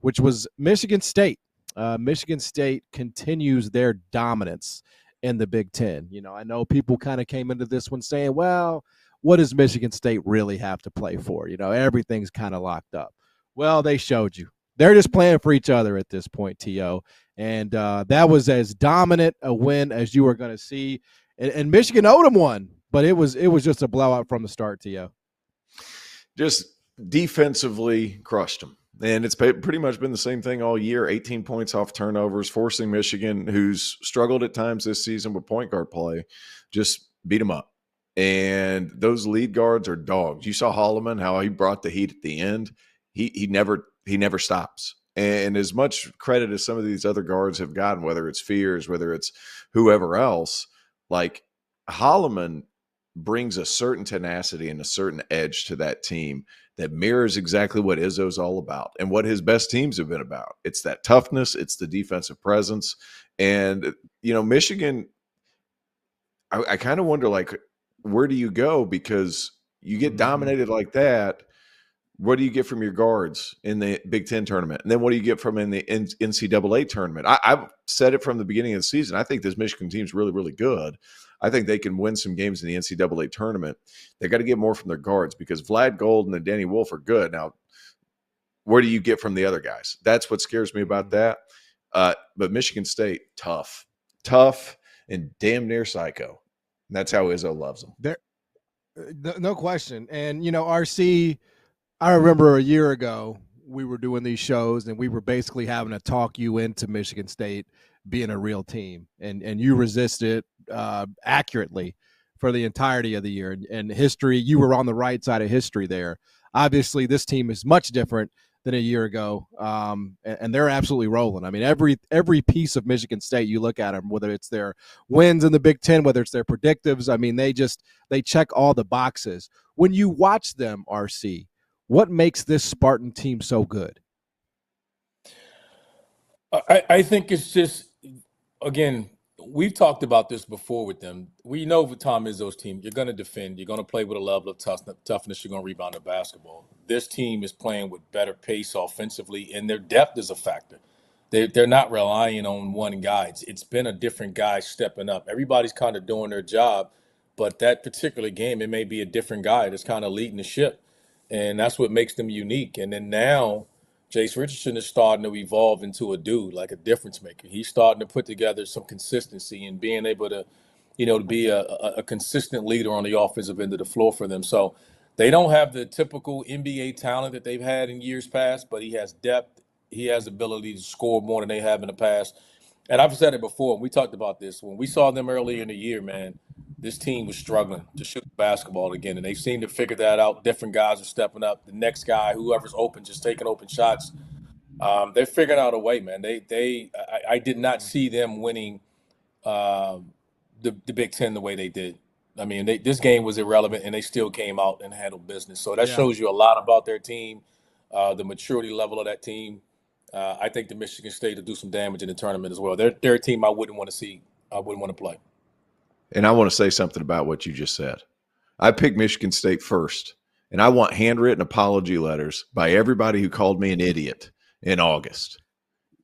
which was Michigan State. Michigan State continues their dominance in the Big Ten. I know people kind of came into this one saying, well, what does Michigan State really have to play for? Everything's kind of locked up. Well, they showed you. They're just playing for each other at this point, T.O. And that was as dominant a win as you were going to see. And Michigan owed them one, but it was just a blowout from the start, T.O. Just defensively crushed them. And it's pretty much been the same thing all year. 18 points off turnovers, forcing Michigan, who's struggled at times this season with point guard play, just beat them up. And those lead guards are dogs. You saw Holloman, how he brought the heat at the end. He never stops. And as much credit as some of these other guards have gotten, whether it's Fears, whether it's whoever else, like Holloman brings a certain tenacity and a certain edge to that team that mirrors exactly what Izzo's all about and what his best teams have been about. It's that toughness. It's the defensive presence. And, Michigan, I kind of wonder, like, where do you go? Because you get dominated like that. What do you get from your guards in the Big Ten tournament? And then what do you get from in the NCAA tournament? I've said it from the beginning of the season. I think this Michigan team is really, really good. I think they can win some games in the NCAA tournament. They got to get more from their guards because Vlad Golden and Danny Wolf are good. Now, where do you get from the other guys? That's what scares me about that. But Michigan State, tough, and damn near psycho. And that's how Izzo loves them. No question. And, RC, I remember a year ago we were doing these shows and we were basically having to talk you into Michigan State being a real team. And you resisted accurately for the entirety of the year. And history, you were on the right side of history there. Obviously, this team is much different than a year ago, and they're absolutely rolling. I mean, every piece of Michigan State, you look at them, whether it's their wins in the Big Ten, whether it's their predictives, I mean, they check all the boxes. When you watch them, RC, what makes this Spartan team so good? I think it's just, again, we've talked about this before with them. We know with Tom Izzo's team, you're going to defend. You're going to play with a level of toughness. You're going to rebound the basketball. This team is playing with better pace offensively, and their depth is a factor. They're not relying on one guy. It's been a different guy stepping up. Everybody's kind of doing their job, but that particular game, it may be a different guy that's kind of leading the ship, and that's what makes them unique. And then now Jace Richardson is starting to evolve into a dude, like a difference maker. He's starting to put together some consistency and being able to, to be a consistent leader on the offensive end of the floor for them. So they don't have the typical NBA talent that they've had in years past, but he has depth. He has ability to score more than they have in the past. And I've said it before. We talked about this. When we saw them earlier in the year, man, this team was struggling to shoot the basketball again, and they seem to figure that out. Different guys are stepping up. The next guy, whoever's open, just taking open shots. They're figuring out a way, man. I did not see them winning the Big Ten the way they did. I mean, this game was irrelevant, and they still came out and handled business. So that shows you a lot about their team, the maturity level of that team. I think the Michigan State will do some damage in the tournament as well. They're a team I wouldn't want to see. I wouldn't want to play. And I want to say something about what you just said. I picked Michigan State first, and I want handwritten apology letters by everybody who called me an idiot in August.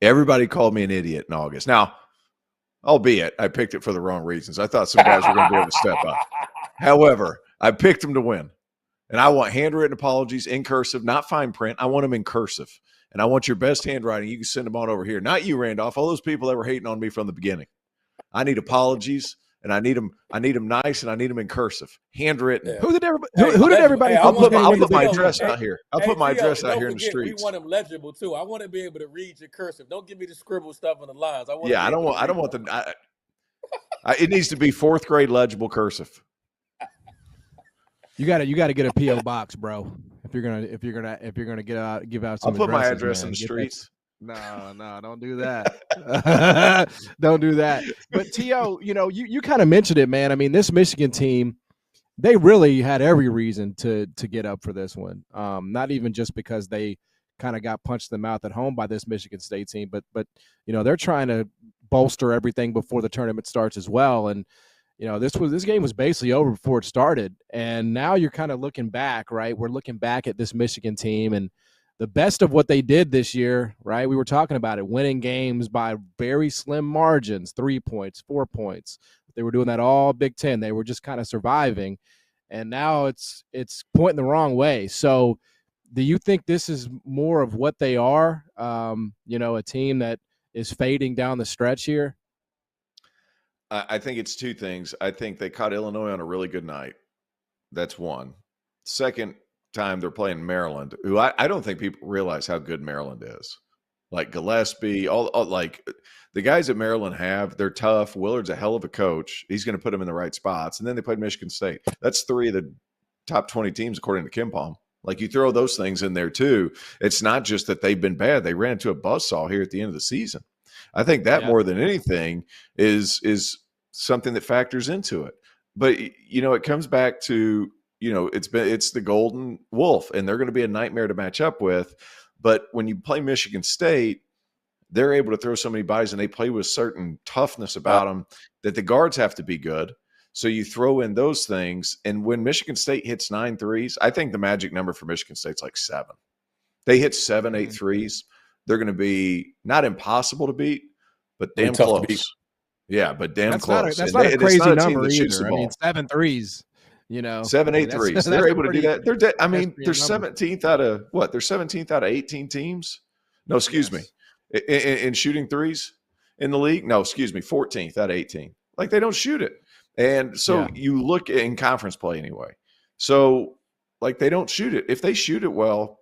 Everybody called me an idiot in August. Now, albeit I picked it for the wrong reasons. I thought some guys were going to be able to step up. However, I picked them to win. And I want handwritten apologies in cursive, not fine print. I want them in cursive. And I want your best handwriting. You can send them on over here. Not you, Randolph. All those people that were hating on me from the beginning. I need apologies, and I need them nice, and I need them in cursive, handwritten. Yeah. Who did everybody? I'll put my address out here. I'll put my address out here in the streets. We want them legible too. I want to be able to read your cursive. Don't give me the scribble stuff on the lines. I don't want them. It needs to be fourth grade legible cursive. You got to get a PO box, bro. If you're gonna give out some. I'll put my address man. in the streets. No, don't do that. Don't do that. But T.O., you kind of mentioned it, man. I mean, this Michigan team, they really had every reason to get up for this one. Not even just because they kind of got punched in the mouth at home by this Michigan State team, but they're trying to bolster everything before the tournament starts as well. And this game was basically over before it started, and now you're kind of looking back, right? We're looking back at this Michigan team, and the best of what they did this year, right? We were talking about it, winning games by very slim margins, 3 points, 4 points. They were doing that all Big Ten. They were just kind of surviving, and now it's pointing the wrong way. So, do you think this is more of what they are? A team that is fading down the stretch here. I think it's two things. I think they caught Illinois on a really good night. That's one. Second time they're playing Maryland, who I don't think people realize how good Maryland is. Like Gillespie, all like the guys at Maryland they're tough. Willard's a hell of a coach. He's going to put them in the right spots. And then they played Michigan State. That's 3 of the top 20 teams, according to Kim Palm. Like you throw those things in there too. It's not just that they've been bad. They ran into a buzzsaw here at the end of the season. I think that more than anything is something that factors into it. But, it comes back to, it's the Golden Wolf, and they're going to be a nightmare to match up with. But when you play Michigan State, they're able to throw so many bodies, and they play with certain toughness about them that the guards have to be good. So you throw in those things, and when Michigan State hits 9 threes, I think the magic number for Michigan State's like 7. They hit 7, 8 threes. They're going to be not impossible to beat, but damn close. Yeah, but damn close. That's not a crazy number either. I mean, 7 threes. 7, 8 threes. They're able to do that. They're they're 17th out of what? They're 17th out of 18 teams. No, excuse me. In shooting threes in the league. No, excuse me. 14th out of 18. Like they don't shoot it. And so you look in conference play anyway. So like they don't shoot it. If they shoot it well,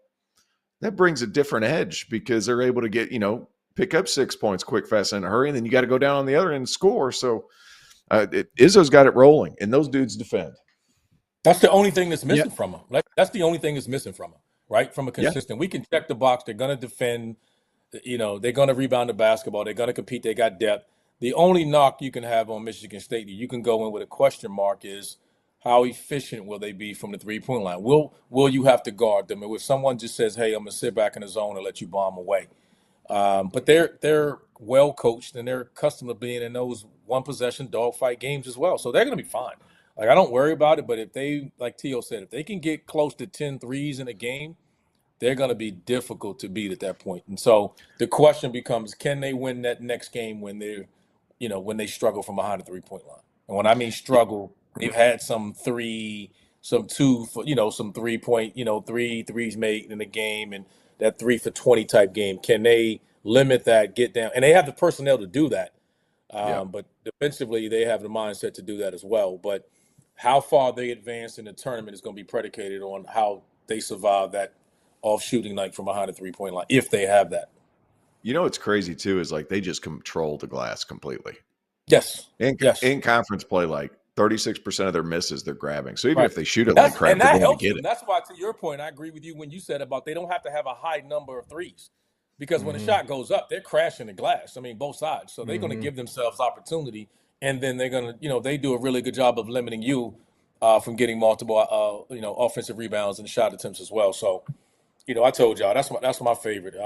that brings a different edge because they're able to get, pick up 6 points quick, fast, in a hurry. And then you got to go down on the other end and score. So Izzo's got it rolling, and those dudes defend. That's the only thing that's missing from them. Like that's the only thing that's missing from them, right? From a consistent, we can check the box. They're going to defend. They're going to rebound the basketball. They're going to compete. They got depth. The only knock you can have on Michigan State that you can go in with a question mark is how efficient will they be from the 3-point line? Will you have to guard them? Or if someone just says, "Hey, I'm going to sit back in the zone and let you bomb away," but they're well coached and they're accustomed to being in those one possession dogfight games as well. So they're going to be fine. Like I don't worry about it. But if they, like Tio said, if they can get close to 10 threes in a game, they're going to be difficult to beat at that point. And so the question becomes, can they win that next game when they're when they struggle from behind the 3-point line? And when I mean struggle, they've had some 3-point, 3 threes made in the game and that 3 for 20 type game. Can they limit that, get down? And they have the personnel to do that. But defensively, they have the mindset to do that as well. But how far they advance in the tournament is going to be predicated on how they survive that off shooting night from behind the 3-point line, if they have that. What's crazy too is like they just control the glass completely. Yes. In conference play, like 36% of their misses they're grabbing. So even if they shoot it like crap, they're going to get it. That's why, to your point, I agree with you when you said about they don't have to have a high number of threes because when the shot goes up, they're crashing the glass. I mean, both sides. So they're going to give themselves opportunity, and then they're going to, they do a really good job of limiting you from getting multiple, offensive rebounds and shot attempts as well. So, I told y'all that's my favorite.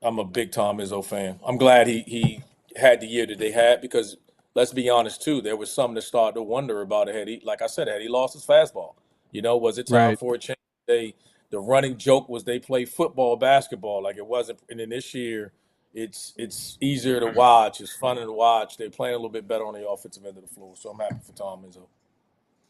I'm a big Tom Izzo fan. I'm glad he had the year that they had because let's be honest too, there was some that started to wonder about it. Like I said, had he lost his fastball? Was it time for a change? The running joke was they play football, basketball. Like it wasn't. And then this year, it's easier to watch. It's fun to watch. They're playing a little bit better on the offensive end of the floor. So I'm happy for Tom Izzo.